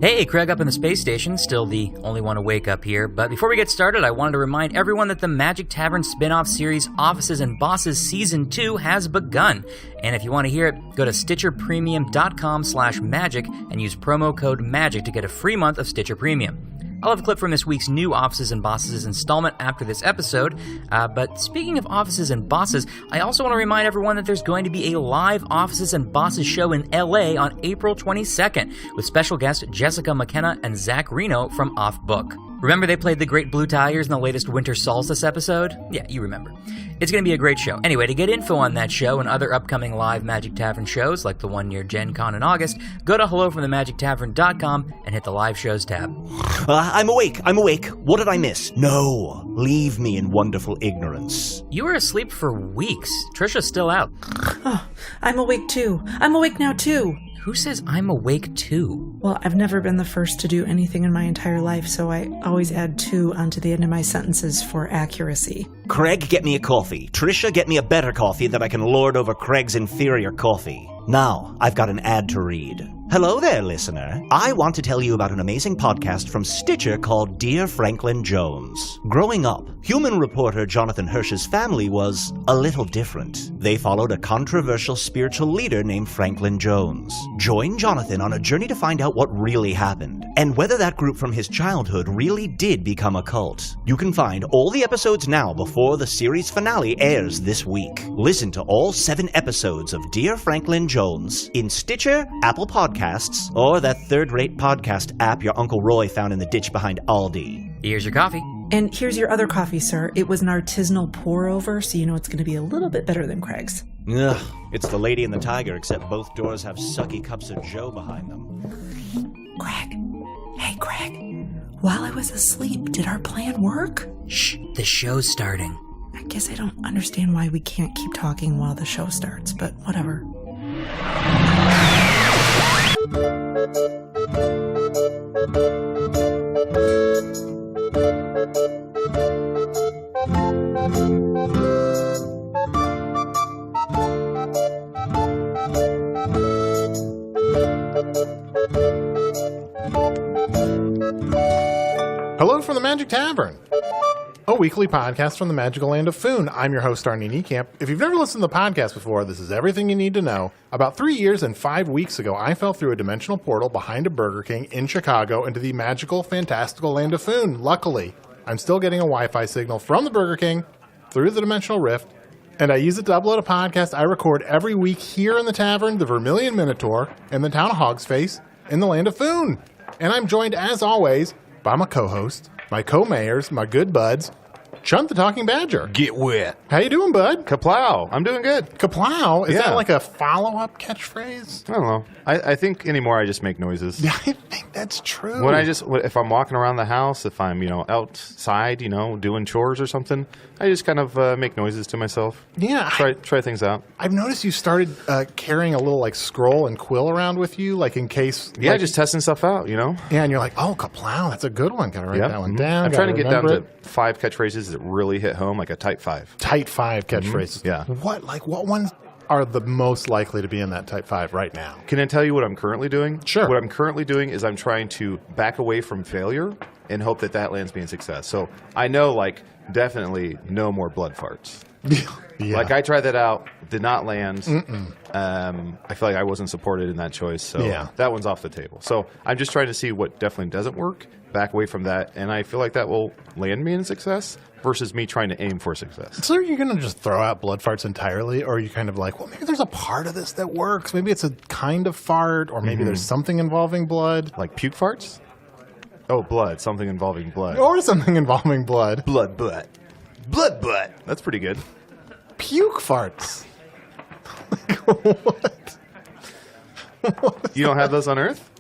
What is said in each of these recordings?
Hey, Craig up in the space station, still the only one awake up here. But before we get started, I wanted to remind everyone that the Magic Tavern spin-off series Offices and Bosses Season 2 has begun. And if you want to hear it, go to StitcherPremium.com/magic and use promo code MAGIC to get a free month of Stitcher Premium. I'll have a clip from this week's new Offices and Bosses installment after this episode. But speaking of Offices and Bosses, I also want to remind everyone that there's going to be a live Offices and Bosses show in LA on April 22nd with special guests Jessica McKenna and Zach Reno from Off Book. Remember they played the Great Blue Tigers in the latest Winter Solstice episode? Yeah, you remember. It's going to be a great show. Anyway, to get info on that show and other upcoming live Magic Tavern shows, like the one near Gen Con in August, go to hellofromthemagictavern.com and hit the live shows tab. I'm awake. What did I miss? No, leave me in wonderful ignorance. You were asleep for weeks. Trisha's still out. Oh, I'm awake too. I'm awake now too. Who says I'm awake too? Well, I've never been the first to do anything in my entire life, so I always add "to" onto the end of my sentences for accuracy. Craig, get me a coffee. Trisha, get me a better coffee that I can lord over Craig's inferior coffee. Now, I've got an ad to read. Hello there, listener. I want to tell you about an amazing podcast from Stitcher called Dear Franklin Jones. Growing up, human reporter Jonathan Hirsch's family was a little different. They followed a controversial spiritual leader named Franklin Jones. Join Jonathan on a journey to find out what really happened, and whether that group from his childhood really did become a cult. You can find all the episodes now before the series finale airs this week. Listen to all 7 episodes of Dear Franklin Jones in Stitcher, Apple Podcasts, or that third-rate podcast app your Uncle Roy found in the ditch behind Aldi. Here's your coffee. And here's your other coffee, sir. It was an artisanal pour-over, so you know it's going to be a little bit better than Craig's. Ugh, it's the Lady and the Tiger, except both doors have sucky cups of joe behind them. Craig. Hey, Craig. While I was asleep, did our plan work? Shh, the show's starting. I guess I don't understand why we can't keep talking while the show starts, but whatever. Hello from the Magic Tavern, a weekly podcast from the magical land of Foon. I'm your host, Arnie Niekamp. If you've never listened to the podcast before, this is everything you need to know. About 3 years and 5 weeks ago, I fell through a dimensional portal behind a Burger King in Chicago into the magical, fantastical land of Foon. Luckily, I'm still getting a Wi-Fi signal from the Burger King through the dimensional rift, and I use it to upload a podcast I record every week here in the tavern, the Vermilion Minotaur, in the town of Hogsface, in the land of Foon. And I'm joined, as always, by my co-host, my co-mayors, my good buds, Chunt the Talking Badger. Get wet. How you doing, bud? Kaplow. I'm doing good. Kaplow? Is Yeah. that like a follow-up catchphrase? I don't know. I think anymore I just make noises. Yeah, I think that's true. If I'm walking around the house, if I'm, outside, doing chores or something, I just kind of make noises to myself. Yeah. Try things out. I've noticed you started carrying a little, scroll and quill around with you, in case... Yeah, just testing stuff out, Yeah, and you're like, oh, Kaplow, that's a good one. Gotta write that one mhm. down. I'm trying to get down remember to 5 catchphrases that really hit home, like a type 5. Type 5 catchphrases. Yeah. What ones are the most likely to be in that type 5 right now? Can I tell you what I'm currently doing? Sure. What I'm currently doing is I'm trying to back away from failure and hope that lands me in success. So I know, definitely no more blood farts. Yeah. I tried that out, did not land. I feel like I wasn't supported in that choice, so that one's off the table. So I'm just trying to see what definitely doesn't work, back away from that, and I feel like that will land me in success versus me trying to aim for success. So are you going to just throw out blood farts entirely, or are you kind of like, well, maybe there's a part of this that works. Maybe it's a kind of fart, or maybe there's something involving blood. Like puke farts? Oh, blood. Something involving blood. Or something involving blood. Blood butt. Blood butt. That's pretty good. Puke farts. What? You don't have those on Earth?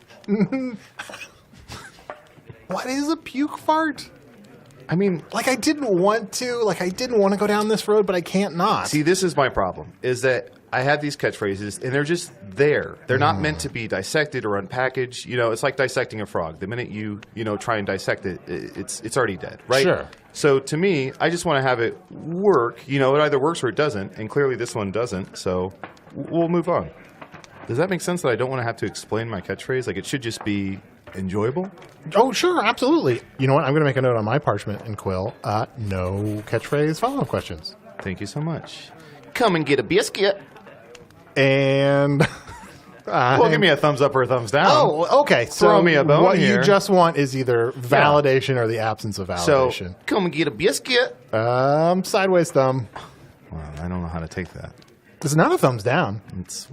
What is a puke fart? I mean, I didn't want to go down this road, but I can't not. See, this is my problem, is that I have these catchphrases, and they're just there. They're not meant to be dissected or unpackaged. It's like dissecting a frog. The minute you try and dissect it, it's already dead, right? Sure. So to me, I just want to have it work. It either works or it doesn't, and clearly this one doesn't, so we'll move on. Does that make sense that I don't want to have to explain my catchphrase? It should just be enjoyable? Oh, sure, absolutely. You know what? I'm going to make a note on my parchment and quill. No catchphrase follow-up questions. Thank you so much. Come and get a biscuit. And... well, give me a thumbs up or a thumbs down. Oh, okay. So throw me a bone what here. you just want is either validation or the absence of validation. So, come and get a biscuit. Sideways thumb. Well, I don't know how to take that. It's not a thumbs down. It's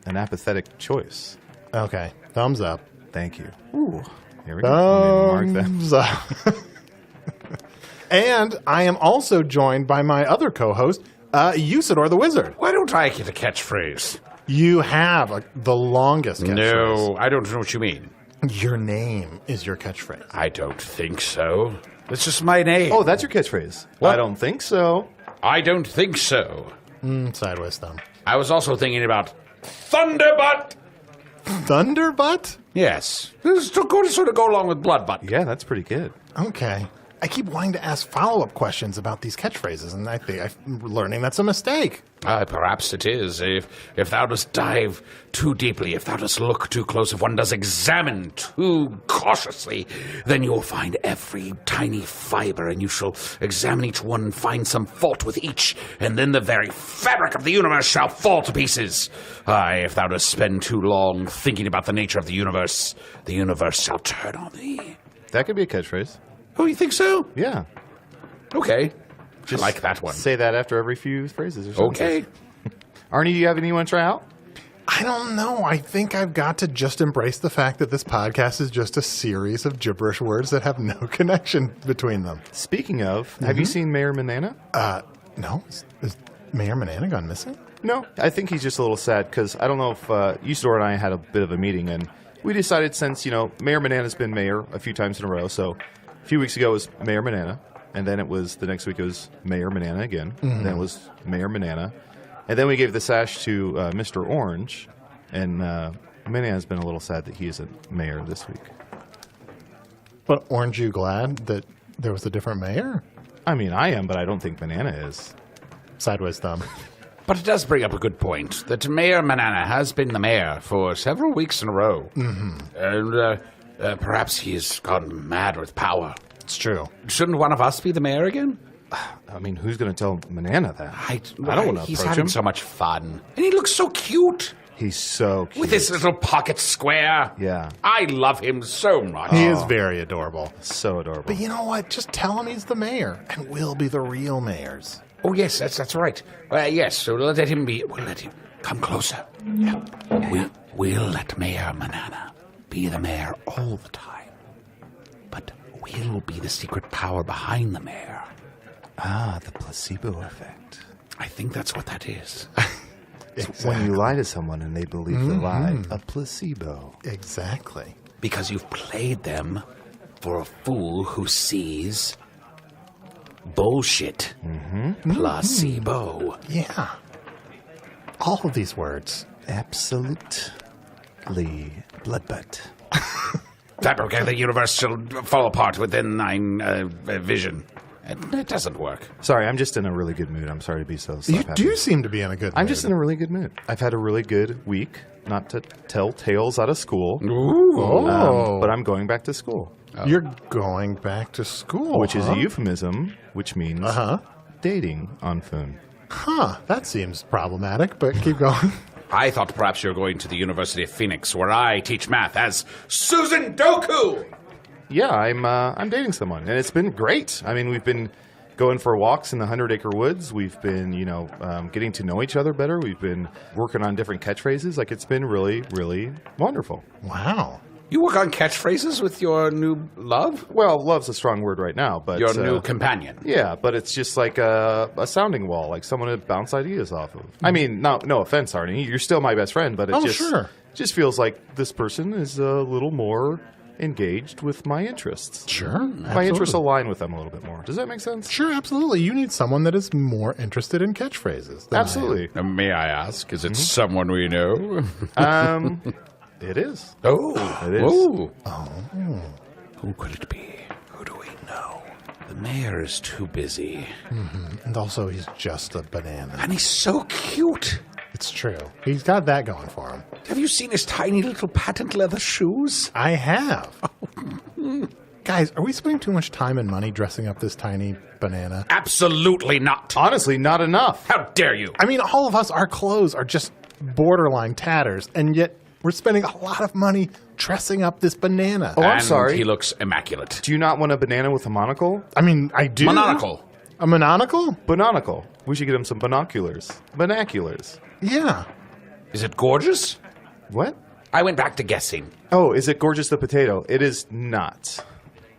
an apathetic choice. Okay. Thumbs up. Thank you. Ooh. Here we go. Mark that. Thumbs up. And I am also joined by my other co-host, Usador the Wizard. Why don't I get a catchphrase? You have the longest catchphrase. No, I don't know what you mean. Your name is your catchphrase. I don't think so. It's just my name. Oh, that's your catchphrase. What? I don't think so. I don't think so. Sideways thumb. I was also thinking about Thunderbutt. Thunderbutt? Yes. This is going to sort of go along with Bloodbutt. Yeah, that's pretty good. Okay. I keep wanting to ask follow-up questions about these catchphrases, and I think I'm learning that's a mistake. Perhaps it is. If thou dost dive too deeply, if thou dost look too close, if one does examine too cautiously, then you'll find every tiny fiber, and you shall examine each one and find some fault with each, and then the very fabric of the universe shall fall to pieces. Aye, if thou dost spend too long thinking about the nature of the universe shall turn on thee. That could be a catchphrase. Oh, you think so? Yeah. Okay. Just I like that one. Say that after every few phrases or something. Okay. Arnie, do you have any you want to try out? I don't know. I think I've got to just embrace the fact that this podcast is just a series of gibberish words that have no connection between them. Speaking of, have you seen Mayor Manana? No. Is Mayor Manana gone missing? No. I think he's just a little sad because I don't know if Usador and I had a bit of a meeting and we decided since, Mayor Manana's been mayor a few times in a row, so a few weeks ago it was Mayor Manana, and then it was the next week it was Mayor Manana again, and then it was Mayor Manana, and then we gave the sash to Mr. Orange, and Manana's been a little sad that he isn't mayor this week. But aren't you glad that there was a different mayor? I mean, I am, but I don't think Manana is. Sideways thumb. But it does bring up a good point that Mayor Manana has been the mayor for several weeks in a row. Mm-hmm. And perhaps he's gone mad with power. It's true. Shouldn't one of us be the mayor again? I mean, who's going to tell Manana that? I don't want to He's approach having him. so much fun. And he looks so cute. He's so cute. With his little pocket square. Yeah. I love him so much. He is very adorable. So adorable. But you know what? Just tell him he's the mayor, and we'll be the real mayors. Oh, yes, that's right. Yes, so let him be. We'll let him come closer. Yeah. We'll let Mayor Manana be the mayor all the time. But we'll be the secret power behind the mayor. Ah, the placebo effect. I think that's what that is. Exactly. When you lie to someone and they believe the lie, a placebo. Exactly. Because you've played them for a fool who sees bullshit. Placebo. Yeah. All of these words. Absolutely. Bloodbutt. Fabric of the universe shall fall apart within thine vision. It doesn't work. Sorry, I'm just in a really good mood. I'm sorry to be so You happy. do seem to be in a good mood. I'm just in a really good mood. I've had a really good week. Not to tell tales out of school, Oh. but I'm going back to school, You're going back to school, which is a euphemism, which means dating on Foon. Huh. That seems problematic, but keep going. I thought perhaps you're going to the University of Phoenix, where I teach math as Susan Doku. Yeah, I'm dating someone, and it's been great. I mean, we've been going for walks in the 100-acre woods. We've been, getting to know each other better. We've been working on different catchphrases. Like, it's been really, really wonderful. Wow. You work on catchphrases with your new love? Well, love's a strong word right now, but Your new companion. yeah, but it's just like a sounding wall, like someone to bounce ideas off of. I mean, no offense, Arnie, you're still my best friend, but it just feels like this person is a little more engaged with my interests. Sure. My interests align with them a little bit more. Does that make sense? Sure, absolutely. You need someone that is more interested in catchphrases. Than Absolutely. May I ask, is it someone we know? It is. Oh. It is. Oh. Who could it be? Who do we know? The mayor is too busy. And also, he's just a banana. And he's so cute. It's true. He's got that going for him. Have you seen his tiny little patent leather shoes? I have. Guys, are we spending too much time and money dressing up this tiny banana? Absolutely not. Honestly, not enough. How dare you? I mean, all of us, our clothes are just borderline tatters, and yet we're spending a lot of money dressing up this banana. Oh, I'm And sorry. he looks immaculate. Do you not want a banana with a monocle? I mean, I do. Monocle. A monocle? Binocle. We should get him some binoculars. Binoculars. Yeah. Is it gorgeous? What? I went back to guessing. Oh, is it Gorgeous the Potato? It is not.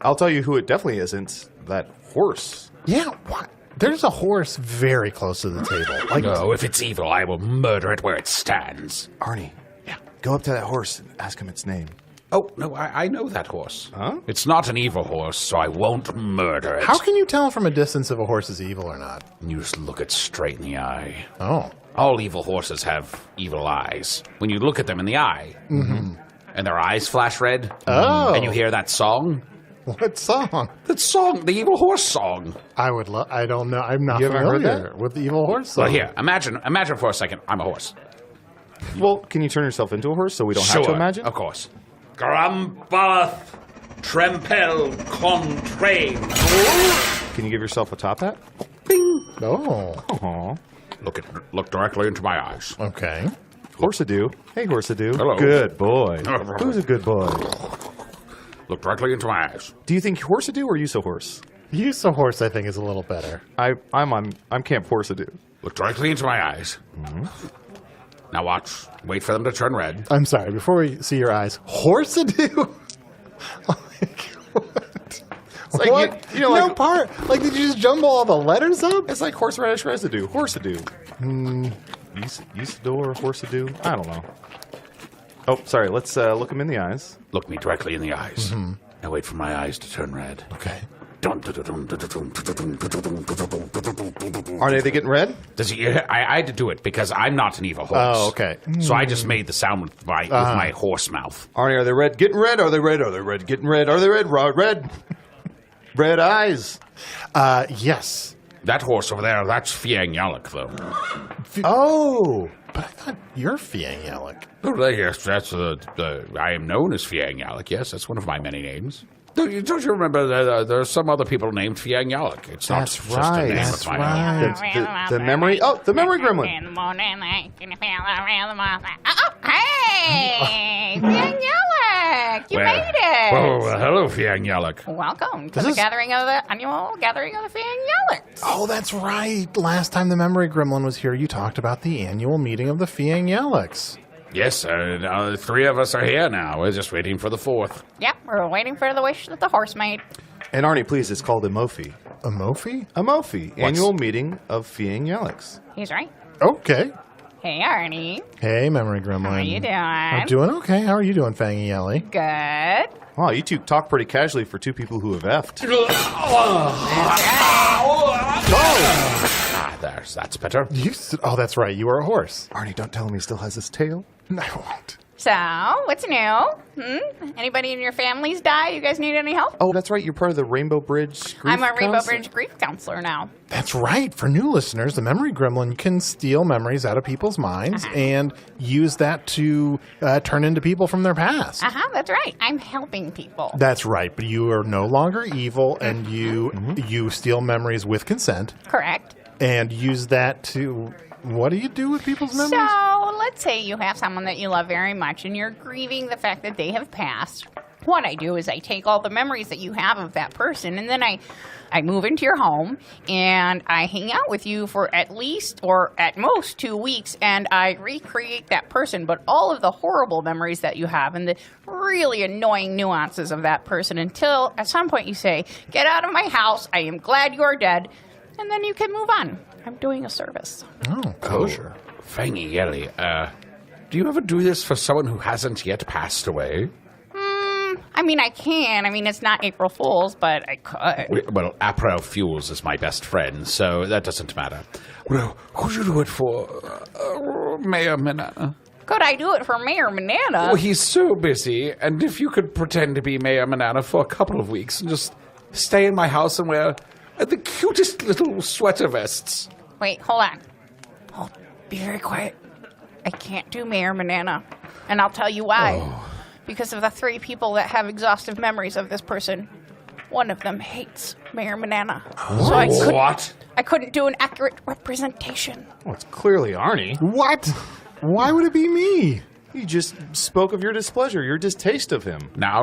I'll tell you who it definitely isn't. That horse. Yeah, what? There's a horse very close to the table. Like, No, if it's evil, I will murder it where it stands. Arnie. Yeah. Go up to that horse and ask him its name. Oh, no, I know that horse. Huh? It's not an evil horse, so I won't murder it. how can you tell from a distance if a horse is evil or not? You just look it straight in the eye. Oh. All evil horses have evil eyes. When you look at them in the eye, and their eyes flash red, Oh. and you hear that song, What song? that song, the evil horse song. I would love. I don't know. I'm not You haven't heard familiar with the evil horse song. Well, here, imagine for a second, I'm a horse. Well, can you turn yourself into a horse so we don't Sure, have to imagine? of course. Grambalath Trempel Contrain. Can you give yourself a top hat? Oh. Aw. Look directly into my eyes. Okay. Horsadoo. Hey, Horsadoo. Hello. Good boy. Who's a good boy? Look directly into my eyes. Do you think Horsadoo or Use a Horse? Use a horse, I think, is a little better. I'm Camp Horsadoo. Look directly into my eyes. Now watch. Wait for them to turn red. I'm sorry. Before we see your eyes, horsadoo. like what? you know, no like- part. Like, did you just jumble all the letters up? It's like horseradish residue. Horsadoo. Usadoo or Horsadoo? I don't know. Oh, sorry. Let's look him in the eyes. Look me directly in the eyes. Now wait for my eyes to turn red. Okay. Are they getting red? Does he? I had to do it because I'm not an evil horse. Oh, okay. So I just made the sound with my horse mouth. Arnie, are they red? Getting red? Are they red? Are they red? Getting red? Are they red? Red. Red eyes. Yes. That horse over there, that's Fangy Yelly, though. Oh, but I thought you're Fangy Yelly. Oh, yes, that's I am known as Fangy Yelly. Yes, that's one of my many names. Don't you remember there are some other people named Fangy Yelly? It's not That's just right. a name That's of my own. right. The memory. Oh, the memory gremlin. In the morning, I can feel around the mouth. Oh, hey! Fangy Yelly! You made it! Oh, hello, Fangy Yelly. Welcome to This the is- annual gathering of the Fangy Yelly. Oh, that's right. Last time the Memory Gremlin was here, you talked about the annual meeting of the Fangy Yelly. Yes, three of us are here now. We're just waiting for the fourth. Yep, we're waiting for the wish that the horse made. And Arnie, please, it's called a Mophie. A Mophie? A Mophie. Annual meeting of Fangy Yelly. He's right. Okay. Hey, Arnie. Hey, Memory Gremlin. How you doing? I'm doing okay. How are you doing, Fangy Yelly? Good. Wow, you two talk pretty casually for two people who have effed. That's better. Oh, that's right. You are a horse. Arnie, don't tell him he still has his tail. I won't. So, what's new? Anybody in your families die? You guys need any help? Oh, that's right. You're part of the Rainbow Bridge grief I'm a Rainbow Council? Bridge grief counselor now. That's right. For new listeners, the Memory Gremlin can steal memories out of people's minds and use that to turn into people from their past. That's right. I'm helping people. That's right. But you are no longer evil, and you steal memories with consent Correct. and use that to. What do you do with people's memories? So, let's say you have someone that you love very much and you're grieving the fact that they have passed. What I do is I take all the memories that you have of that person and then I move into your home and I hang out with you for at least or at most 2 weeks and I recreate that person, but all of the horrible memories that you have and the really annoying nuances of that person until at some point you say, "Get out of my house. I am glad you are dead." And then you can move on. I'm doing a service. Oh, kosher. Fangy Yelly, do you ever do this for someone who hasn't yet passed away? I mean, I can. I mean, it's not April Fool's, but I could. Well, April Fuels is my best friend, so that doesn't matter. Well, who'd you do it for? Mayor Manana. Could I do it for Mayor Banana? Oh, he's so busy, and if you could pretend to be Mayor Manana for a couple of weeks and just stay in my house and wear the cutest little sweater vests. Wait, hold on. Be very quiet. I can't do Mayor Manana. And I'll tell you why. Because of the 3 people that have exhaustive memories of this person. One of them hates Mayor Manana. So I couldn't do an accurate representation. Well, it's clearly Arnie. What? Why would it be me? You just spoke of your displeasure, your distaste of him. Now.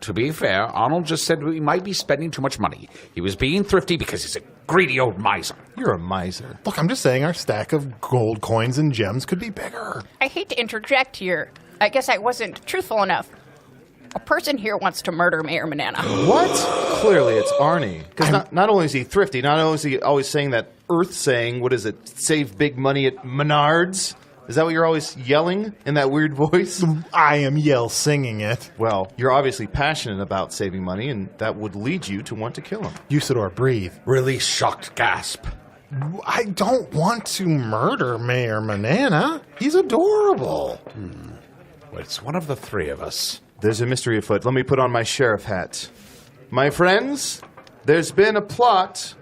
To be fair, Arnold just said we might be spending too much money. He was being thrifty because he's a greedy old miser. You're a miser. Look, I'm just saying our stack of gold coins and gems could be bigger. I hate to interject here. I guess I wasn't truthful enough. A person here wants to murder Mayor Manana. What? Clearly it's Arnie. Because not only is he thrifty, not only is he always saying that Earth saying, what is it, save big money at Menards? Is that what you're always yelling in that weird voice? I am singing it. Well, you're obviously passionate about saving money, and that would lead you to want to kill him. Usador, breathe. Release shocked gasp. I don't want to murder Mayor Manana. He's adorable. Well, it's one of the 3 of us. There's a mystery afoot. Let me put on my sheriff hat. My friends, there's been a plot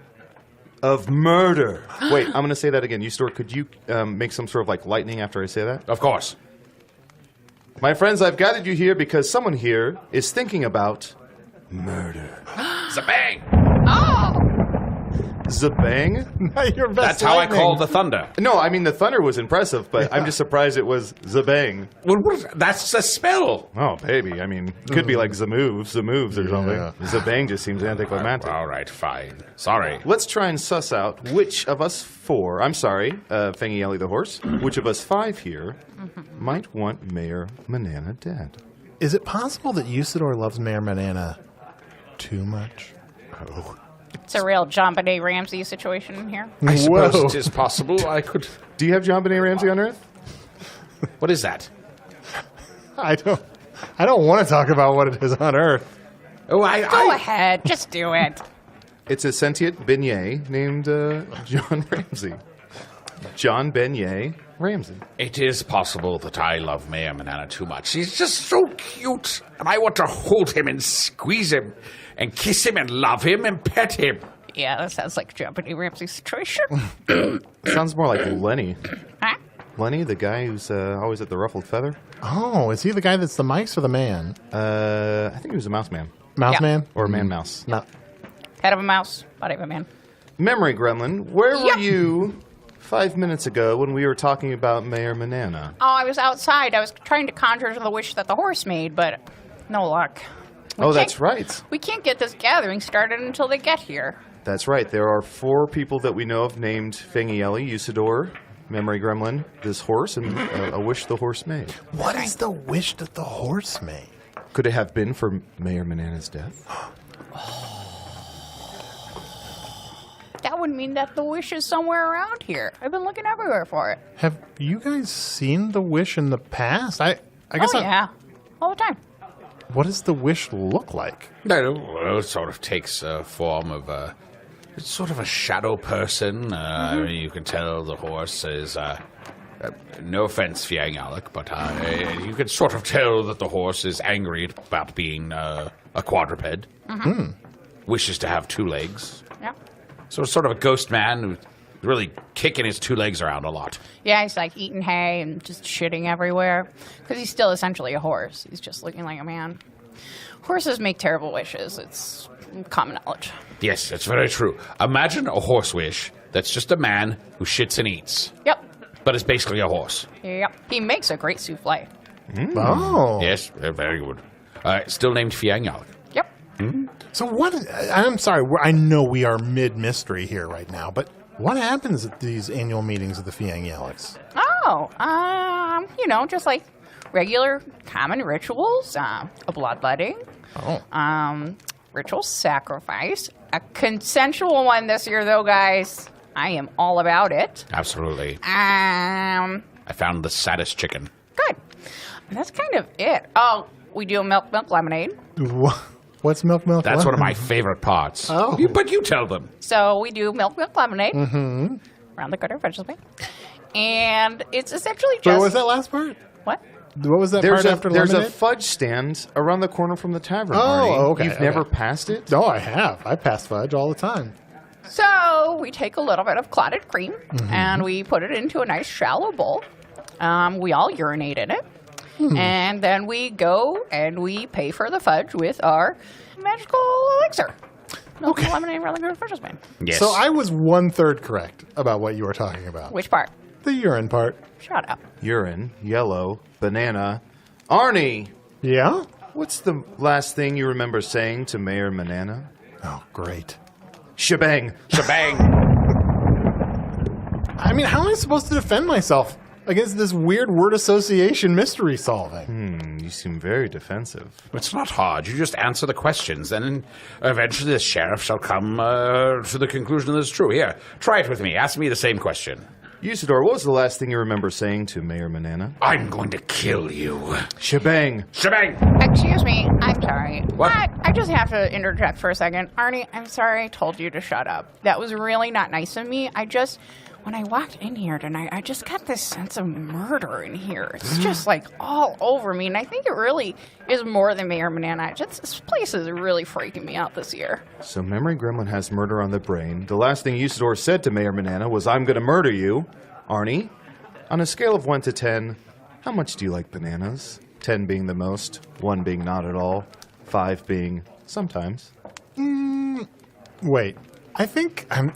of murder. Wait, I'm going to say that again. Usador, could you make some sort of like lightning after I say that? Of course. My friends, I've gathered you here because someone here is thinking about murder. Zabang! Oh! Zabang? Your best That's how lightning. I call the thunder. No, I mean, the thunder was impressive, but I'm just surprised it was Zabang. Well, that's a spell. Oh, baby. I mean, it could be like Zamoves or something. Yeah. Zabang just seems anticlimactic. All right, fine. Sorry. Let's try and suss out which of us 4, I'm sorry, Fangy Yelly the horse, which of us 5 here might want Mayor Manana dead. Is it possible that Usador loves Mayor Manana too much? Oh. It's a real John Benet Ramsey situation here. I suppose Whoa. it is possible. I could... Do you have John Benet Ramsey on Earth? What is that? I don't want to talk about what it is on Earth. Oh, Go ahead. Just do it. It's a sentient beignet named John Ramsey. John Beignet Ramsey. It is possible that I love Mayor Manana too much. He's just so cute. And I want to hold him and squeeze him and kiss him and love him and pet him. Yeah, that sounds like a John Benet Ramsey situation. Sounds more like Lenny. Huh? Lenny, the guy who's always at the ruffled feather. Oh, is he the guy that's the mice or the man? I think he was a mouse man. Mouse Yeah. man? Or man mouse. No. Head of a mouse, body of a man. Memory Gremlin, where Yep. were you 5 minutes ago when we were talking about Mayor Manana? Oh, I was outside. I was trying to conjure the wish that the horse made, but no luck. Oh, that's right. We can't get this gathering started until they get here. That's right. There are 4 people that we know of named Fangy Yelly, Usador, Memory Gremlin, this horse, and a wish the horse made. What is the wish that the horse made? Could it have been for Mayor Manana's death? That would mean that the wish is somewhere around here. I've been looking everywhere for it. Have you guys seen the wish in the past? I guess. Yeah, all the time. What does the wish look like? No, well, it sort of takes a form of it's sort of a shadow person. I mean, you can tell the horse is, no offense, Fiangalic, but you can sort of tell that the horse is angry about being a quadruped. Wishes to have 2 legs. Yeah. So it's sort of a ghost man who's really kicking his 2 legs around a lot. Yeah, he's like eating hay and just shitting everywhere. Because he's still essentially a horse. He's just looking like a man. Horses make terrible wishes. It's common knowledge. Yes, that's very true. Imagine a horse wish that's just a man who shits and eats, Yep. but is basically a horse. Yep. He makes a great souffle. Oh. Yes, very good. Still named Fiangalic. Yep. So what? I'm sorry. I know we are mid-mystery here right now, but what happens at these annual meetings of the Fiangalics? Oh, just like regular common rituals, a bloodletting, ritual sacrifice, a consensual one this year, though, guys. I am all about it. Absolutely. Um, I found the saddest chicken. good. And that's kind of it. Oh, we do milk lemonade. What's milk? That's one of my favorite parts. Oh. But you tell them. So we do milk lemonade around the Cutter Vegetable. And it's essentially just... What was that last part? What? What was that There's part after there's a lemonade? fudge stand around the corner from the tavern. Oh, Arnie. okay, You've okay. never passed it? No, I have. I pass fudge all the time. So we take a little bit of clotted cream and we put it into a nice shallow bowl. We all urinate in it. And then we go and we pay for the fudge with our magical elixir. Milk and lemonade, really good Fisher's Bane. Yes. So I was 1/3 correct about what you were talking about. Which part? The urine part. Shut up. Urine, yellow, banana. Arnie, Yeah? what's the last thing you remember saying to Mayor Banana? Oh, great. Shebang. Shebang. I mean, how am I supposed to defend myself against this weird word association mystery solving? You seem very defensive. It's not hard. You just answer the questions. Then eventually the sheriff shall come to the conclusion that it's true. Here, try it with me. Ask me the same question. Usador, what was the last thing you remember saying to Mayor Banana? I'm going to kill you. Shebang. Shebang. Excuse me. I'm sorry. What? I just have to interject for a second. Arnie, I'm sorry I told you to shut up. That was really not nice of me. When I walked in here tonight, I just got this sense of murder in here. It's just like all over me, and I think it really is more than Mayor Banana. This place is really freaking me out this year. So Memory Gremlin has murder on the brain. The last thing Usador said to Mayor Banana was, I'm going to murder you. Arnie, on a scale of 1 to 10, how much do you like bananas? 10 being the most, 1 being not at all, 5 being sometimes. Wait. I think I'm...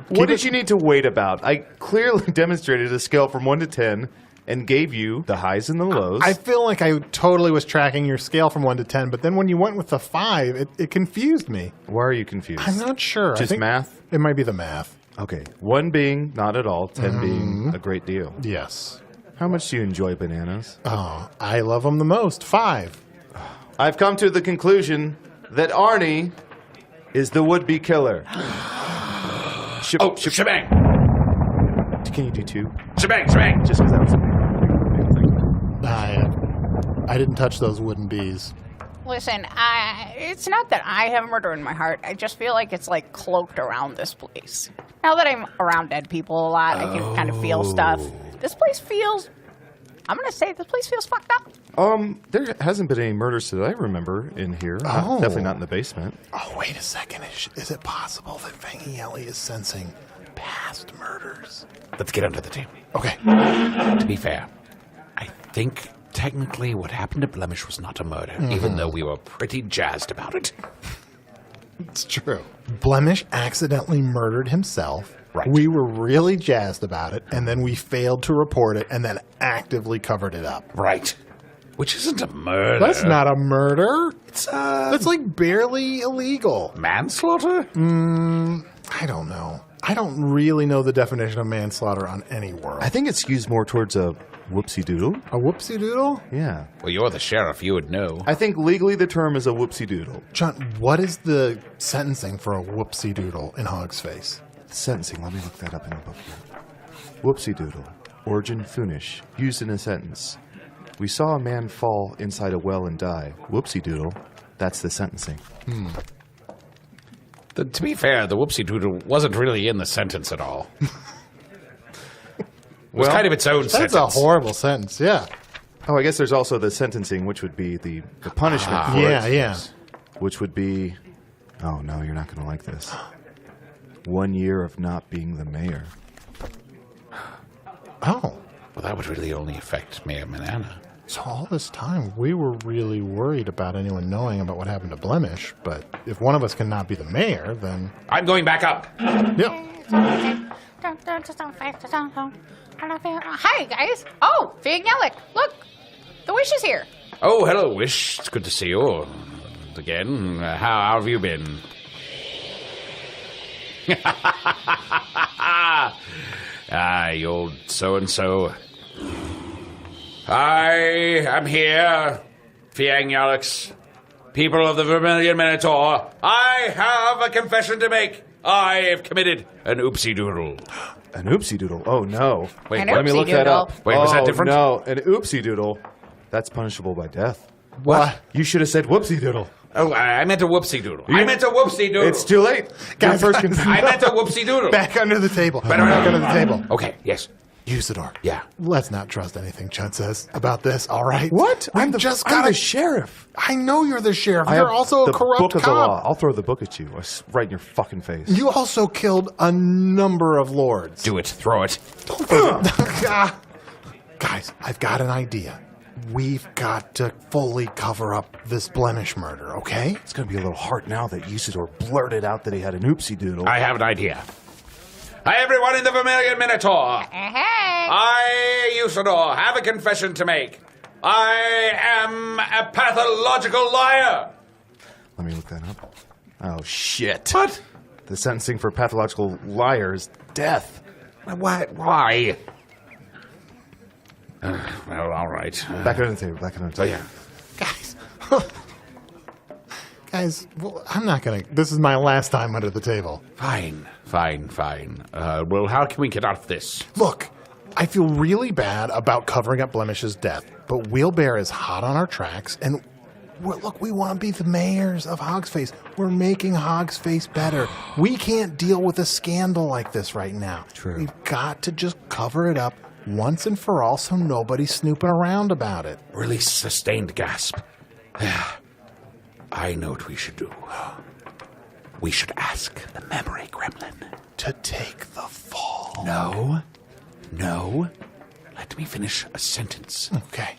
What did you need to wait about? I clearly demonstrated a scale from 1 to 10 and gave you the highs and the lows. I feel like I totally was tracking your scale from 1 to 10, but then when you went with the 5, it confused me. Why are you confused? I'm not sure. I Just think math? It might be the math. Okay, 1 being not at all, 10 being a great deal. Yes. How much do you enjoy bananas? Oh, I love them the most. 5. I've come to the conclusion that Arnie is the would-be killer. Shebang. Can you do 2? Shebang. Shebang. Just because that was I didn't touch those wooden bees. Listen, it's not that I have murder in my heart. I just feel like it's like cloaked around this place. Now that I'm around dead people a lot, I can kind of feel stuff. This place feels... I'm going to say this place feels fucked up. There hasn't been any murders that I remember in here. Oh. Definitely not in the basement. Oh, wait a second. Is it possible that Fangy Yelly is sensing past murders? Let's get under the table. Okay. To be fair, I think technically what happened to Blemish was not a murder, even though we were pretty jazzed about it. It's true. Blemish accidentally murdered himself. Right. We were really jazzed about it, and then we failed to report it, and then actively covered it up. Right. Which isn't a murder. That's not a murder. It's That's like barely illegal. manslaughter? I don't know. I don't really know the definition of manslaughter on any world. I think it's used more towards a whoopsie doodle. A whoopsie doodle? Yeah. Well, you're the sheriff. You would know. I think legally the term is a whoopsie doodle. John, what is the sentencing for a whoopsie doodle in Hog's Face? Sentencing, let me look that up in the book here. Whoopsie doodle, origin Funish, used in a sentence. We saw a man fall inside a well and die. Whoopsie doodle, that's the sentencing. To be fair, the whoopsie doodle wasn't really in the sentence at all. It was kind of its own sentence. That's a horrible sentence, yeah. Oh, I guess there's also the sentencing, which would be the punishment for Yeah, it. yeah. Which would be, oh no, you're not going to like this. 1 year of not being the mayor. Oh. Well, that would really only affect Mayor Banana. So all this time, we were really worried about anyone knowing about what happened to Blemish, but if one of us cannot be the mayor, then... I'm going back up. Yeah. Hi, guys. Oh, Fangy Yelly. Look, the Wish is here. Oh, hello, Wish. It's good to see you again. How have you been? You old so-and-so. I am here, Fangy Yelly, people of the Vermilion Minotaur. I have a confession to make. I have committed an oopsie doodle. An oopsie doodle? Oh no. Wait, An Let me look that oopsie-doodle. up. Wait, was that different? No, an oopsie doodle. That's punishable by death. What? You should have said whoopsie doodle. Oh, I meant a whoopsie doodle. I meant a whoopsie doodle. It's too late. Guys, Your first I meant a whoopsie doodle. Back under the table. Back Back under the table. Okay, yes. Usador. Yeah. Let's not trust anything Chud says about this, all right? What? We I'm the sheriff. I know you're the sheriff. I You're have also a the corrupt book of the law. cop. I'll throw the book at you. Right in your fucking face. You also killed a number of lords. Do it. Throw it. Ah. Guys, I've got an idea. We've got to fully cover up this blemish murder, okay? It's going to be a little hard now that Usador blurted out that he had an oopsie doodle. I have an idea. Hi, everyone in the Vermilion Minotaur. Hey. I, Usador, have a confession to make. I am a pathological liar. Let me look that up. Oh, shit. What? The sentencing for pathological liar is death. Why? Well, all right. Back under the table, back under the table. Yeah. Guys, well, I'm not going to... This is my last time under the table. Fine. Well, how can we get out of this? Look, I feel really bad about covering up Blemish's death, but Wheelbear is hot on our tracks, and we want to be the mayors of Hogsface. We're making Hogsface better. We can't deal with a scandal like this right now. True. We've got to just cover it up once and for all so nobody's snooping around about it. Release sustained gasp. I know what we should do. We should ask the memory gremlin. To take the fall. No. Let me finish a sentence. Okay.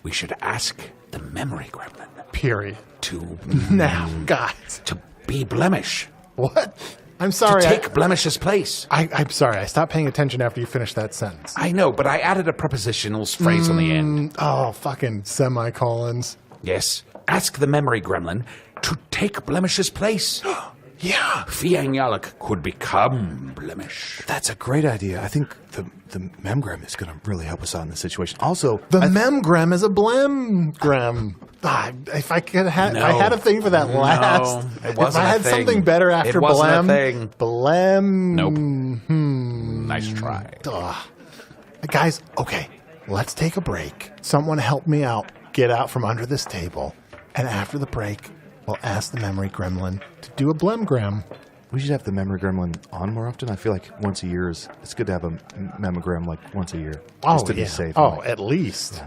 We should ask the memory gremlin Period. to... Now, guys. to be Blemish. What? I'm sorry. To take Blemish's place. I'm sorry. I stopped paying attention after you finished that sentence. I know, but I added a prepositional phrase on the end. Oh, fucking semicolons. Yes. Ask the memory gremlin to take Blemish's place. Yeah. Fangy Yelly could become Blemish. That's a great idea. I think the memgram is going to really help us out in this situation. Also, The memgram is a blemgram. If I could have, I had a thing for that last. it wasn't if I a had thing. something better after It wasn't a blem, thing. blem. Nope. Nice try. Guys, okay, let's take a break. Someone help me out. Get out from under this table, and after the break, we'll ask the memory gremlin to do a blemgram. we should have the memory gremlin on more often. I feel like once a year it's good to have a mammogram like once a year. Just to be safe. At least.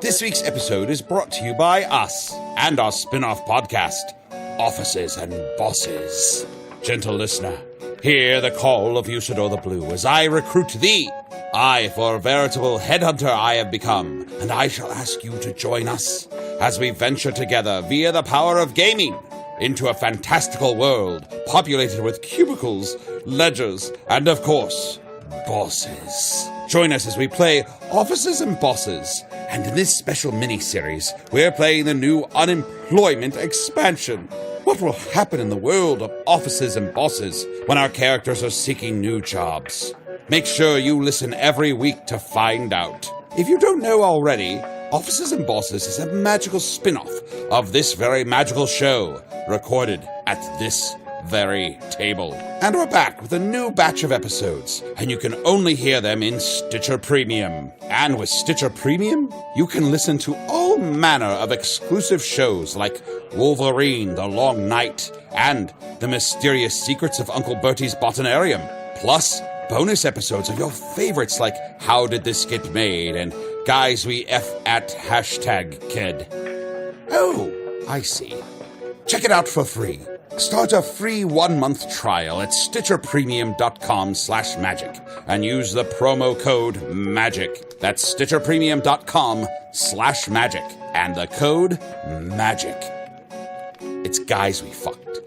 This week's episode is brought to you by us and our spin-off podcast, Offices and Bosses. Gentle listener, hear the call of Usador the Blue as I recruit thee. I, for a veritable headhunter I have become, and I shall ask you to join us as we venture together via the power of gaming into a fantastical world populated with cubicles, ledgers, and of course, bosses. Join us as we play Officers and Bosses, and in this special mini-series, we're playing the new Unemployment expansion. What will happen in the world of Officers and Bosses when our characters are seeking new jobs? Make sure you listen every week to find out. If you don't know already, Officers and Bosses is a magical spin-off of this very magical show, recorded at this very table. And we're back with a new batch of episodes, and you can only hear them in Stitcher Premium. And with Stitcher Premium, you can listen to all manner of exclusive shows like Wolverine, The Long Night, and The Mysterious Secrets of Uncle Bertie's Botanarium. Plus, bonus episodes of your favorites like How Did This Get Made and Guys We F at #Kid. Oh, I see. Check it out for free. Start a free 1-month trial at StitcherPremium.com/magic and use the promo code MAGIC. That's StitcherPremium.com/magic and the code MAGIC. It's guys we fucked.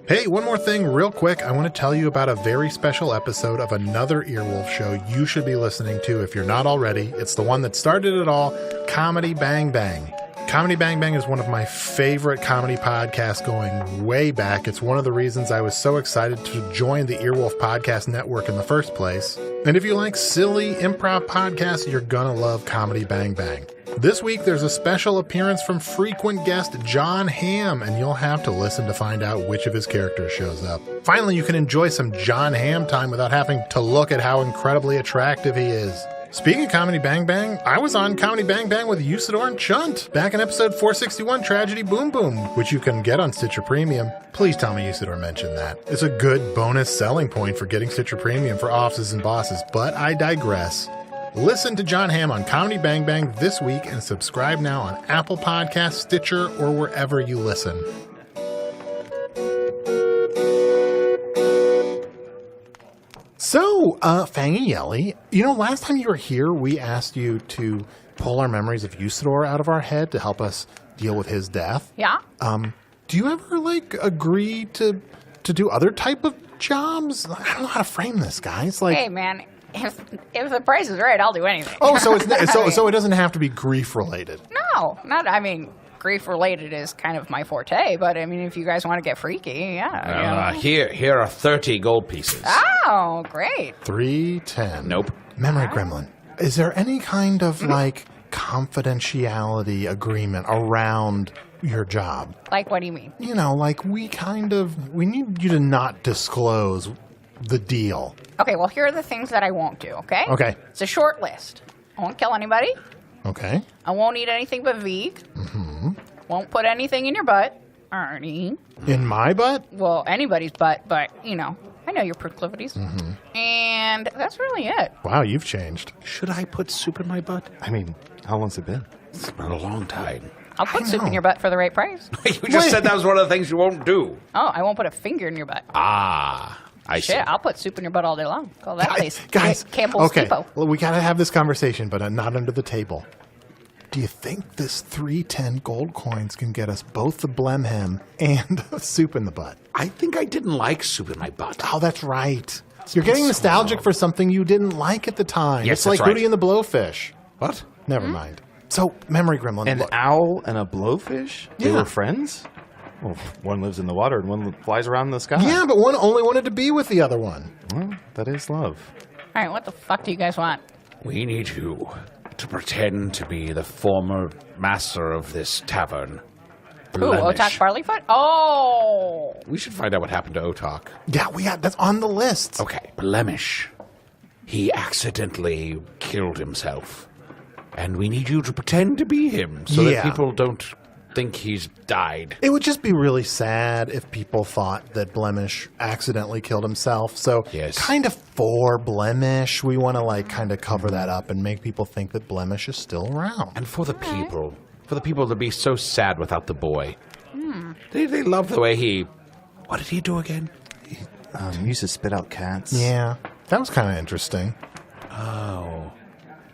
Hey, one more thing real quick. I want to tell you about a very special episode of another Earwolf show you should be listening to if you're not already. It's the one that started it all, Comedy Bang Bang. Comedy Bang Bang is one of my favorite comedy podcasts going way back. It's one of the reasons I was so excited to join the Earwolf Podcast Network in the first place. And if you like silly improv podcasts, you're gonna love Comedy Bang Bang. This week, there's a special appearance from frequent guest John Hamm, and you'll have to listen to find out which of his characters shows up. Finally, you can enjoy some John Hamm time without having to look at how incredibly attractive he is. Speaking of Comedy Bang Bang, I was on Comedy Bang Bang with Usador and Chunt back in episode 461, Tragedy Boom Boom, which you can get on Stitcher Premium. Please tell me Usador mentioned that. It's a good bonus selling point for getting Stitcher Premium for Offices and Bosses, but I digress. Listen to John Hamm on Comedy Bang Bang this week and subscribe now on Apple Podcasts, Stitcher, or wherever you listen. So, So, Fangy Yelly, last time you were here, we asked you to pull our memories of Usador out of our head to help us deal with his death. Yeah? Do you ever, agree to do other type of jobs? I don't know how to frame this, guys. Hey, man, if the price is right, I'll do anything. Oh, so it doesn't have to be grief-related. No, grief-related is kind of my forte, but, if you guys want to get freaky, yeah. Here are 30 gold pieces. Oh, great. 310. Nope. Memory Gremlin. Is there any kind of, confidentiality agreement around your job? Like, what do you mean? We need you to not disclose the deal. Okay, well, here are the things that I won't do, okay? Okay. It's a short list. I won't kill anybody. Okay. I won't eat anything but vegan. Mm-hmm. Won't put anything in your butt, Arnie. In my butt? Well, anybody's butt, but, I know your proclivities. Mm-hmm. And that's really it. Wow, you've changed. Should I put soup in my butt? How long's it been? It's been a long time. I'll put soup in your butt for the right price. You just said that was one of the things you won't do. Oh, I won't put a finger in your butt. I see. Shit, I'll put soup in your butt all day long. Call that place Guys, Campbell's okay. Depot. Well, we got to have this conversation, but not under the table. Do you think this 310 gold coins can get us both the Blemhem and soup in the butt? I think I didn't like soup in my butt. Oh, that's right. You're getting nostalgic for something you didn't like at the time. Yes, it's like that's right. Hootie and the Blowfish. What? Never mind. So, Memory Gremlin. An owl and a blowfish? They Yeah. were friends? Well, one lives in the water and one flies around in the sky. Yeah, but one only wanted to be with the other one. Well, that is love. All right, what the fuck do you guys want? We need you to pretend to be the former master of this tavern. Ooh, Otak Barleyfoot? Oh! We should find out what happened to Otak. Yeah, that's on the list. Okay, Blemish. He accidentally killed himself. And we need you to pretend to be him so that people don't think he's died. It would just be really sad if people thought that Blemish accidentally killed himself. So, kind of for Blemish, we want to kind of cover that up and make people think that Blemish is still around. And for the people to be so sad without the boy. They love the way he... What did he do again? He used to spit out cats. Yeah, that was kind of interesting. Oh.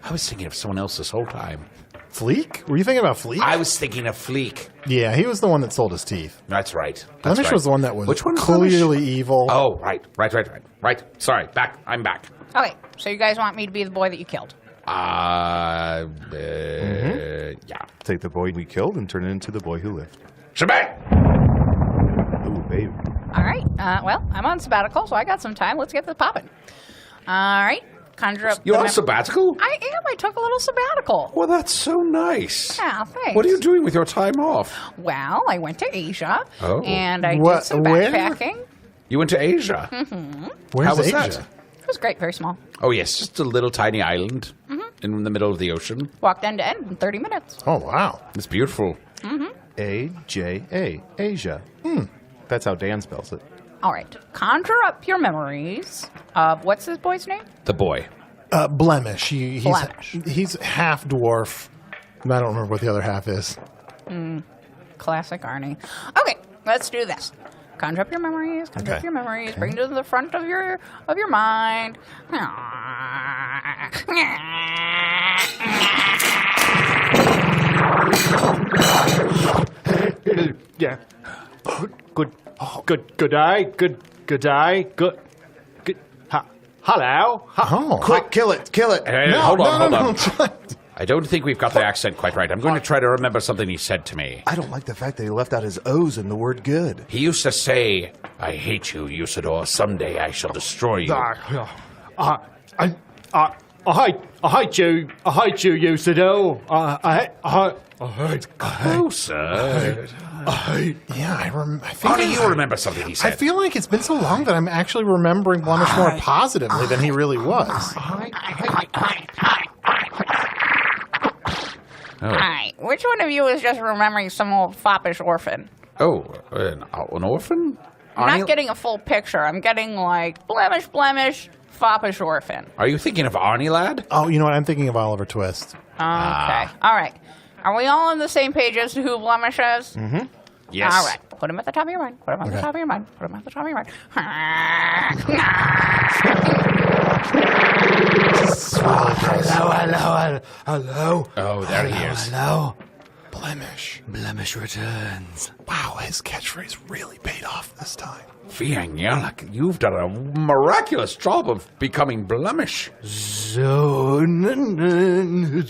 I was thinking of someone else this whole time. Fleek? Were you thinking about Fleek? I was thinking of Fleek. Yeah, he was the one that sold his teeth. That's right. Blemish was the one that was Which one clearly evil. Oh, right. Sorry, I'm back. Okay, so you guys want me to be the boy that you killed? Yeah. Take the boy we killed and turn it into the boy who lived. Shebang! Ooh, baby. All right, well, I'm on sabbatical, so I got some time. Let's get this popping. All right, conjure up... You're on sabbatical? I am. I took a little sabbatical. Well, that's so nice. Yeah, thanks. What are you doing with your time off? Well, I went to Asia, Oh. and I did some backpacking. You went to Asia? Mm-hmm. Where's How was Asia? that? It was great, very small. Oh, yes, just a little tiny island in the middle of the ocean. Walked end to end in 30 minutes. Oh, wow. It's beautiful. A-J-A, Asia. That's how Dan spells it. All right, conjure up your memories of, what's this boy's name? The boy. Blemish. Blemish. He's half dwarf. And I don't remember what the other half is. Classic Arnie. Okay, let's do this. Conjure up your memories. Conjure up your memories. Bring them to the front of your mind. Yeah. Good day. Hello. Oh. Quick, kill it. Hold on. No. I don't think we've got the accent quite right. I'm going to try to remember something he said to me. I don't like the fact that he left out his O's in the word good. He used to say, I hate you, Usador. Someday I shall destroy you. I hate you, Usador. Closer. Yeah, I think How do you remember something he said? I feel like it's been so long that I'm actually remembering Blemish more positively than he really was. Oh. Hi, which one of you is just remembering some old foppish orphan? Oh, an orphan? I'm not getting a full picture. I'm getting blemish, foppish orphan. Are you thinking of Arnie Lad? Oh, you know what? I'm thinking of Oliver Twist. Okay. All right. Are we all on the same page as to who Blemish is? Mm-hmm. Yes. All right. Put him at the top of your mind. Put him at the top of your mind. Hello. Oh, there he is. Hello. Blemish. Blemish returns. Wow, his catchphrase really paid off this time. Fangy Yelly, you've done a miraculous job of becoming Blemish.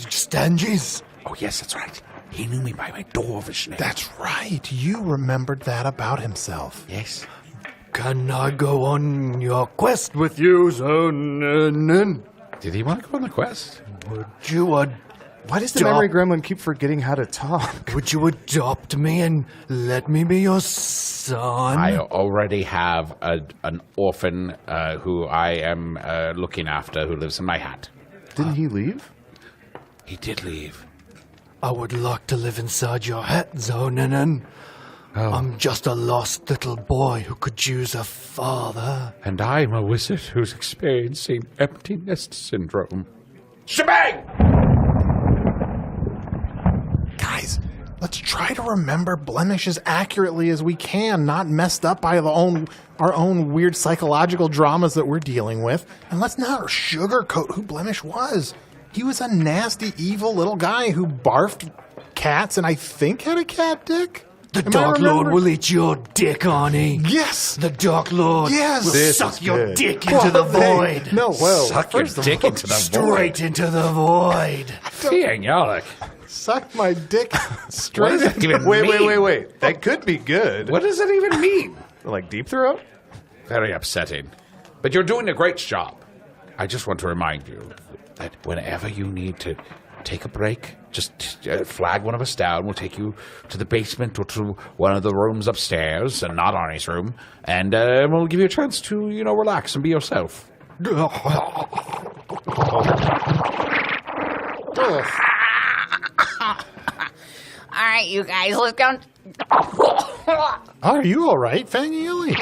Stanges. Oh, yes, that's right. He knew me by my dwarvish name. That's right. You remembered that about himself. Yes. Can I go on your quest with you, Zonin? Did he want to go on the quest? Would you Why does the memory gremlin keep forgetting how to talk? Would you adopt me and let me be your son? I already have an orphan who I am looking after who lives in my hat. Didn't he leave? He did leave. I would like to live inside your hat, Zonin. Oh. I'm just a lost little boy who could use a father. And I'm a wizard who's experiencing empty nest syndrome. Shebang! Guys, let's try to remember Blemish as accurately as we can, not messed up by our own weird psychological dramas that we're dealing with. And let's not sugarcoat who Blemish was. He was a nasty, evil little guy who barfed cats and I think had a cat dick. The Dark Lord will eat your dick, Arnie. Yes. The Dark Lord Yes. will This suck is your good. dick into the void. No, whoa. Suck your dick into the Straight into the void. Fangy Yelly. Suck my dick What straight. does that even Wait, mean? wait. That could be good. What does that even mean? Like deep throat? Very upsetting. But you're doing a great job. I just want to remind you that whenever you need to take a break, just flag one of us down. We'll take you to the basement or to one of the rooms upstairs, and not Arnie's room, and we'll give you a chance to, relax and be yourself. All right, you guys, let's go. Are you all right, Fangy Yelly?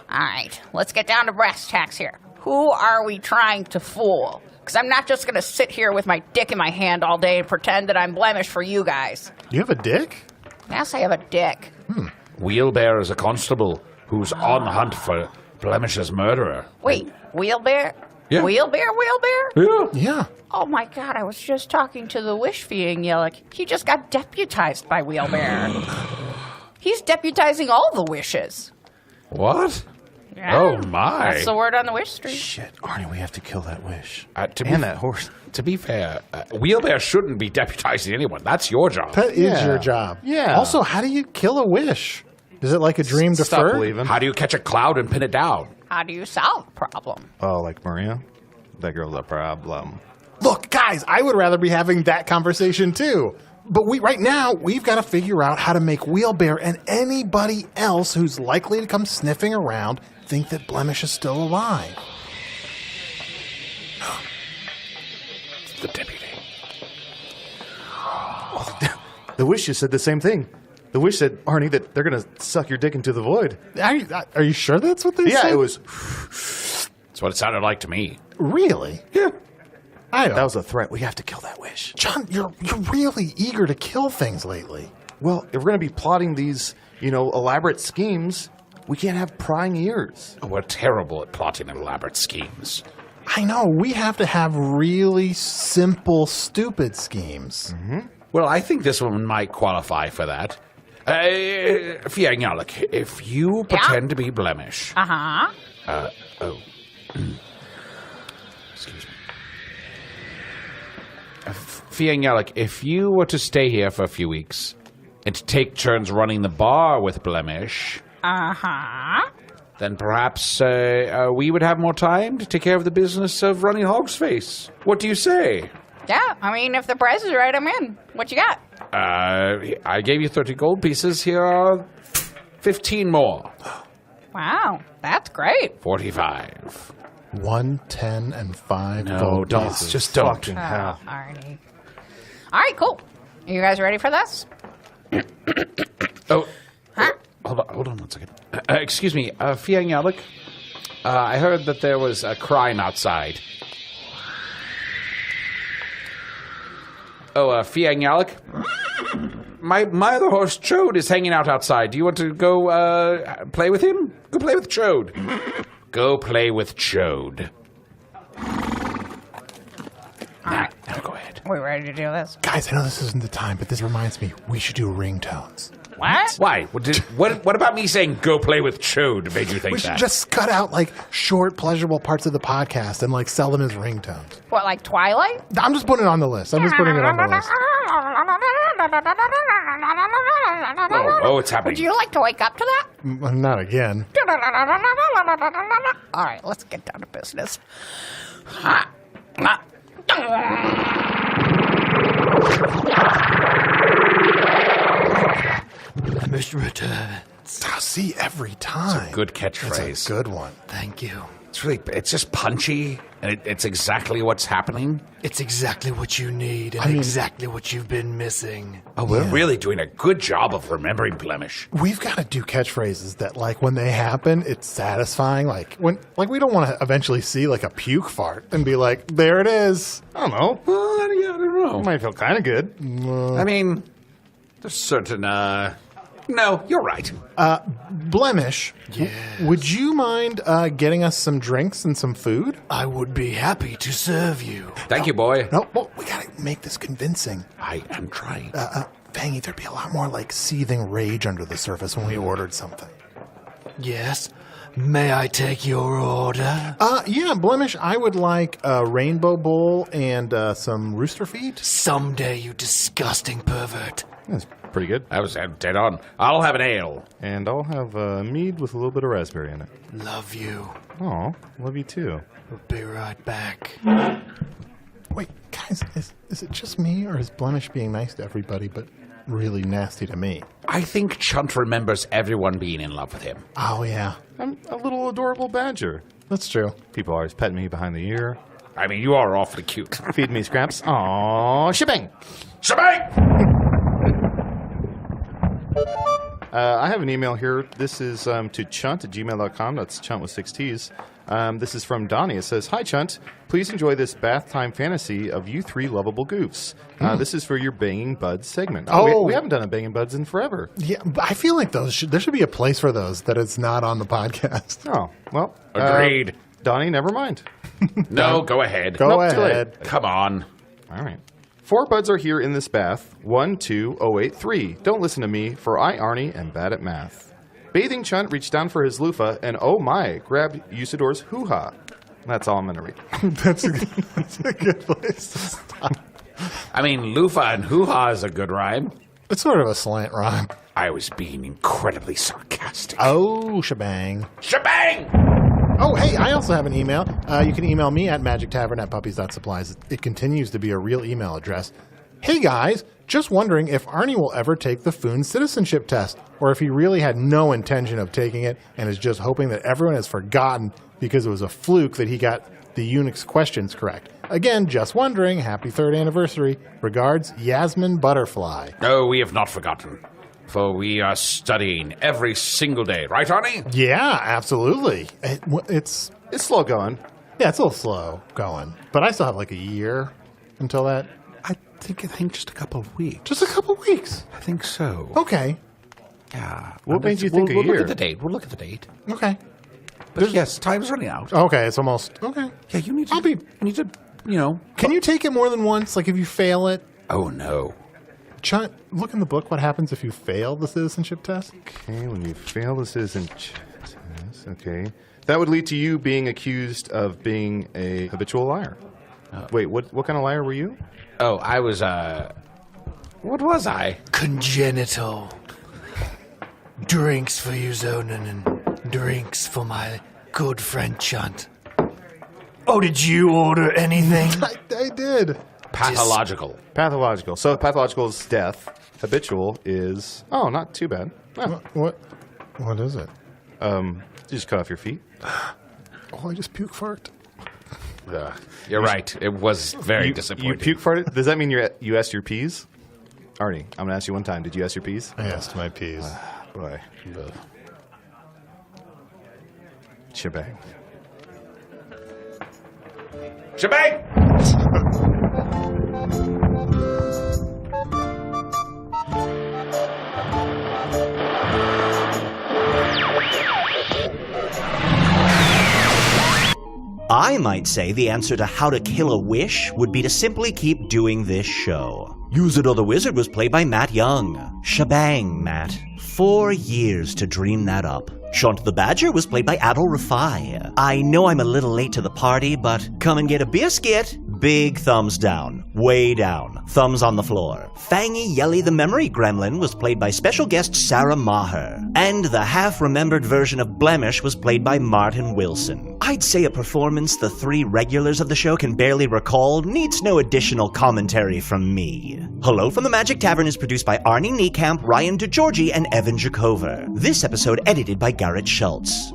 All right, let's get down to brass tacks here. Who are we trying to fool? Because I'm not just going to sit here with my dick in my hand all day and pretend that I'm Blemish for you guys. You have a dick? Yes, I have a dick. Wheelbear is a constable who's on the hunt for Blemish's murderer. Wait, Wheelbear? Yeah. Wheelbear? Yeah. Yeah. Oh my god, I was just talking to the wish Fangy Yelly. He just got deputized by Wheelbear. He's deputizing all the wishes. What? Yeah. Oh, my. That's the word on the wish street. Shit, Arnie, we have to kill that wish. And that horse. To be fair, Wheelbear shouldn't be deputizing anyone. That's your job. That is Yeah. your job. Yeah. Also, how do you kill a wish? Is it like a dream Stop deferred? believing. How do you catch a cloud and pin it down? How do you solve the problem? Oh, like Maria? That girl's a problem. Look, guys, I would rather be having that conversation too. But right now, we've got to figure out how to make Wheelbear and anybody else who's likely to come sniffing around think that Blemish is still alive. The deputy. The wish just said the same thing. The wish said, Arnie, that they're going to suck your dick into the void. Are you sure that's what they said? Yeah, it was. That's what it sounded like to me. Really? Yeah. I don't. That was a threat. We have to kill that wish. John, you're really eager to kill things lately. Well, if we're going to be plotting these, elaborate schemes, we can't have prying ears. We're terrible at plotting elaborate schemes. I know. We have to have really simple, stupid schemes. Mm-hmm. Well, I think this one might qualify for that. Fangy Yelly, if you pretend to be Blemish. Uh-huh. Excuse me. Fangy Yelly, if you were to stay here for a few weeks and to take turns running the bar with Blemish, Uh-huh. then perhaps we would have more time to take care of the business of running Hog's Face. What do you say? Yeah, I mean, if the price is right, I'm in. What you got? I gave you 30 gold pieces. Here are 15 more. Wow, that's great. 45. 1, 10, and 5 No, gold don't. pieces. Just don't. Fucking Oh, hell. Arnie. All right, cool. You guys ready for this? Oh, Huh? hold on one second. Excuse me, Fangy Yelly. I heard that there was a crime outside. Oh, Fangy Yelly. My other horse, Chode, is hanging out outside. Do you want to go play with him? Go play with Chode. Go play with Chode. We ready to do this? Guys, I know this isn't the time, but this reminds me, we should do ringtones. What? Why? What about me saying go play with Chode made you think We should that? just cut out, like, short, pleasurable parts of the podcast and, like, sell them as ringtones. What, like Twilight? I'm just putting it on the list. Oh, it's happening. Would you like to wake up to that? Not again. All right, let's get down to business. Mr. Returns. See, every time. Good catchphrase. That's a good one. Thank you. It's just punchy, and it's exactly what's happening. It's exactly what you need and exactly what you've been missing. Oh, we're really doing a good job of remembering Blemish. We've got to do catchphrases that, like, when they happen, it's satisfying. Like, we don't want to eventually see, like, a puke fart and be like, there it is. I don't know. I don't know. It might feel kind of good. I mean, there's certain, no, you're right. Blemish, would you mind getting us some drinks and some food? I would be happy to serve you. Thank you, boy. No, well, we got to make this convincing. I am trying. Fangy, there'd be a lot more, like, seething rage under the surface when we ordered something. Yes? May I take your order? Yeah, Blemish, I would like a rainbow bowl and some rooster feet. Someday, you disgusting pervert. That's pretty good. I was dead on. I'll have an ale. And I'll have mead with a little bit of raspberry in it. Love you. Aw, love you too. We'll be right back. Wait, guys, is it just me, or is Blemish being nice to everybody but really nasty to me? I think Chunt remembers everyone being in love with him. Oh, yeah. I'm a little adorable badger. That's true. People always pet me behind the ear, I mean, you are awfully cute. feed me scraps. Aw, shebang! Shebang! I have an email here. This is to chunt@gmail.com. That's chunt with 6 T's. This is from Donnie. It says, "Hi, Chunt. Please enjoy this bath time fantasy of you three lovable goofs. This is for your Banging Buds segment." We haven't done a Banging Buds in forever. Yeah, but I feel like there should be a place for those that it's not on the podcast. Oh, well. Agreed. Donnie, never mind. No, go ahead. Go Nope, too late. ahead. Come on. All right. 4 buds are here in this bath. 1, 2, 0, 8, 3. Don't listen to me, for I, Arnie, am bad at math. Bathing Chunt reached down for his loofah, and oh my, grabbed Usador's hoo-ha. That's all I'm going to read. That's a good place to stop. I mean, loofah and hoo-ha is a good rhyme. It's sort of a slant rhyme. I was being incredibly sarcastic. Oh, shebang. Shebang! Oh, hey, I also have an email. You can email me at magictavern@puppies.supplies. It continues to be a real email address. Hey, guys, just wondering if Arnie will ever take the Foon citizenship test, or if he really had no intention of taking it and is just hoping that everyone has forgotten because it was a fluke that he got the Unix questions correct. Again, just wondering. Happy 3rd anniversary. Regards, Yasmin Butterfly. No, we have not forgotten. For we are studying every single day. Right, Arnie? Yeah, absolutely. It's It's slow going. Yeah, it's a little slow going. But I still have like a year until that. I think just a couple of weeks. Just a couple weeks. I think so. Okay. Yeah. What made you think a we'll year? Look at the date. We'll look at the date. Okay. But yes, time's running out. Okay, it's almost. Okay. Yeah, you need to. I'll you need to. You know. Can you take it more than once? Like if you fail it? Oh no. Chunt, look in the book what happens if you fail the citizenship test. Okay, when you fail the citizenship test, okay. That would lead to you being accused of being a habitual liar. Wait, what kind of liar were you? Oh, I was, what was I? Congenital. Drinks for you, Zonin, and drinks for my good friend Chunt. Oh, did you order anything? I did. Pathological. Pathological. So pathological is death. Habitual is, oh, not too bad. Oh, What is it? you just cut off your feet. Oh, I just puke fart. You're right. It was very disappointing. You puke farted? Does that mean you asked your peas? Arnie, I'm going to ask you one time. Did you ask your peas? I asked my peas. Boy. Shebang. Shebang! I I might say the answer to how to kill a wish would be to simply keep doing this show. Use It or the Wizard was played by Matt Young. Shebang, Matt. 4 years to dream that up. Shant the Badger was played by Adol Rafai. I know I'm a little late to the party, but come and get a biscuit. Big thumbs down. Way down. Thumbs on the floor. Fangy Yelly the Memory Gremlin was played by special guest Sarah Maher. And the half-remembered version of Blemish was played by Martin Wilson. I'd say a performance the 3 regulars of the show can barely recall needs no additional commentary from me. Hello from the Magic Tavern is produced by Arnie Niekamp, Ryan DeGiorgi, and Evan Jacover. This episode edited by Garrett Schultz.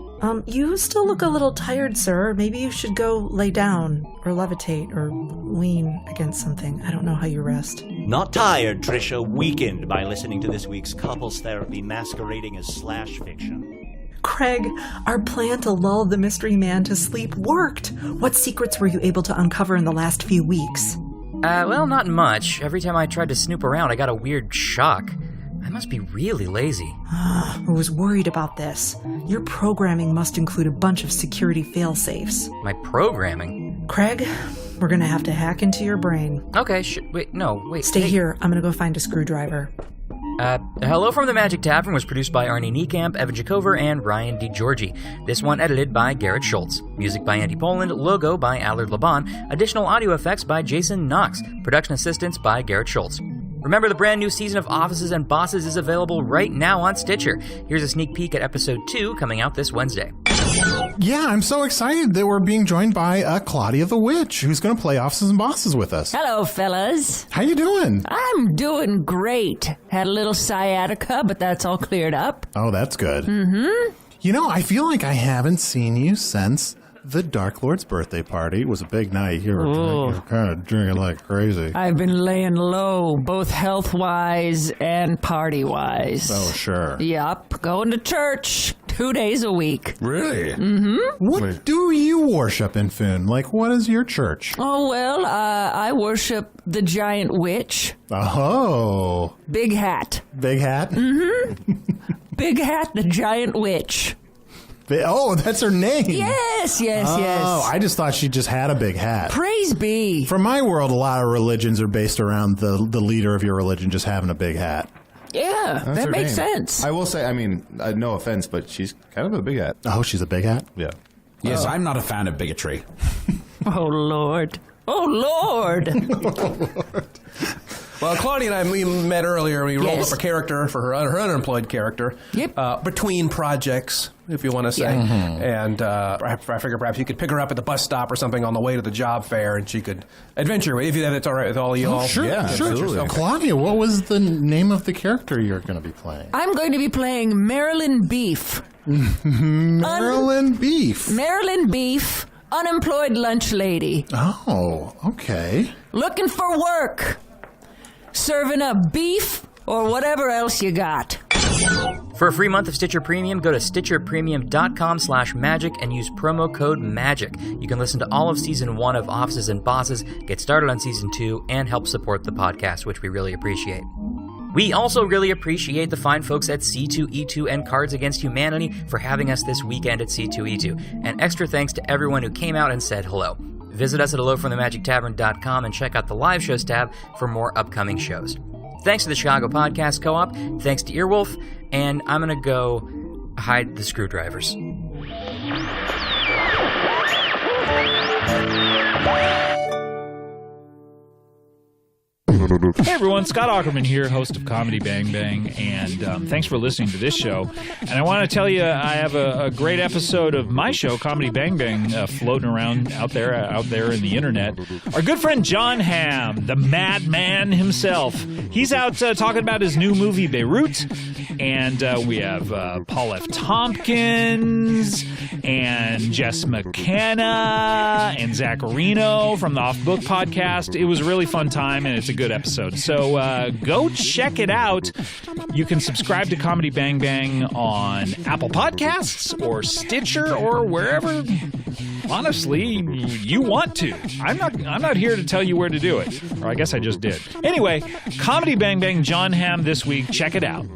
You still look a little tired, sir. Maybe you should go lay down, or levitate, or lean against something. I don't know how you rest. Not tired, Trisha. Weakened by listening to this week's couples therapy masquerading as slash fiction. Craig, our plan to lull the mystery man to sleep worked. What secrets were you able to uncover in the last few weeks? Well, not much. Every time I tried to snoop around, I got a weird shock. I must be really lazy. I was worried about this. Your programming must include a bunch of security fail-safes. My programming? Craig, we're gonna have to hack into your brain. Okay, wait. Stay here. I'm gonna go find a screwdriver. Hello from the Magic Tavern was produced by Arnie Niekamp, Evan Jacover, and Ryan DeGiorgi. This one edited by Garrett Schultz. Music by Andy Poland, logo by Allard Laban, additional audio effects by Jason Knox, production assistance by Garrett Schultz. Remember, the brand new season of Offices and Bosses is available right now on Stitcher. Here's a sneak peek at episode 2 coming out this Wednesday. Yeah, I'm so excited that we're being joined by Claudia the Witch, who's going to play Offices and Bosses with us. Hello, fellas. How you doing? I'm doing great. Had a little sciatica, but that's all cleared up. Oh, that's good. Mm-hmm. You know, I feel like I haven't seen you since the Dark Lord's birthday party. It was a big night. You were kind of drinking like crazy. I've been laying low, both health-wise and party-wise. Oh, sure. Yup, going to church 2 days a week. Really? Mm-hmm. What do you worship in Foon? Like, what is your church? Oh, well, I worship the giant witch. Oh. Big Hat. Big Hat? Mm-hmm. Big Hat, the giant witch. Oh, that's her name. Yes. Oh, I just thought she just had a big hat. Praise be. From my world, a lot of religions are based around the leader of your religion just having a big hat. Yeah, that makes sense. I will say, I mean, no offense, but she's kind of a big hat. Oh, she's a big hat? Yeah. Yes, I'm not a fan of bigotry. Oh, Lord. Oh, Lord. Well, Claudia and we met earlier. We rolled up a character for her unemployed character. Yep. Between projects, if you want to say. Yeah. Mm-hmm. And I figure perhaps you could pick her up at the bus stop or something on the way to the job fair, and she could adventure with you. If that's all right with all of you all. Sure, Yeah, sure. absolutely. Okay. Claudia, what was the name of the character you're going to be playing? I'm going to be playing Marilyn Beef. Marilyn Beef. Marilyn Beef, unemployed lunch lady. Oh, okay. Looking for work. Serving up beef or whatever else you got. For a free month of Stitcher Premium, go to stitcherpremium.com/magic and use promo code MAGIC. You can listen to all of Season 1 of Offices and Bosses, get started on Season 2, and help support the podcast, which we really appreciate. We also really appreciate the fine folks at C2E2 and Cards Against Humanity for having us this weekend at C2E2. And extra thanks to everyone who came out and said hello. Visit us at hellofromthemagictavern.com and check out the live shows tab for more upcoming shows. Thanks to the Chicago Podcast Co-op, thanks to Earwolf, and I'm going to go hide the screwdrivers. Hey everyone, Scott Aukerman here, host of Comedy Bang Bang, and thanks for listening to this show. And I want to tell you, I have a great episode of my show, Comedy Bang Bang, floating around out there in the internet. Our good friend John Hamm, the madman himself, he's out talking about his new movie, Beirut, and we have Paul F. Tompkins, and Jess McKenna, and Zach Reno from the Off Book Podcast. It was a really fun time, and it's a good episode. So go check it out. You can subscribe to Comedy Bang Bang on Apple Podcasts or Stitcher or wherever, honestly, you want to. I'm not here to tell you where to do it. Or I guess I just did. Anyway, Comedy Bang Bang, John Hamm this week. Check it out.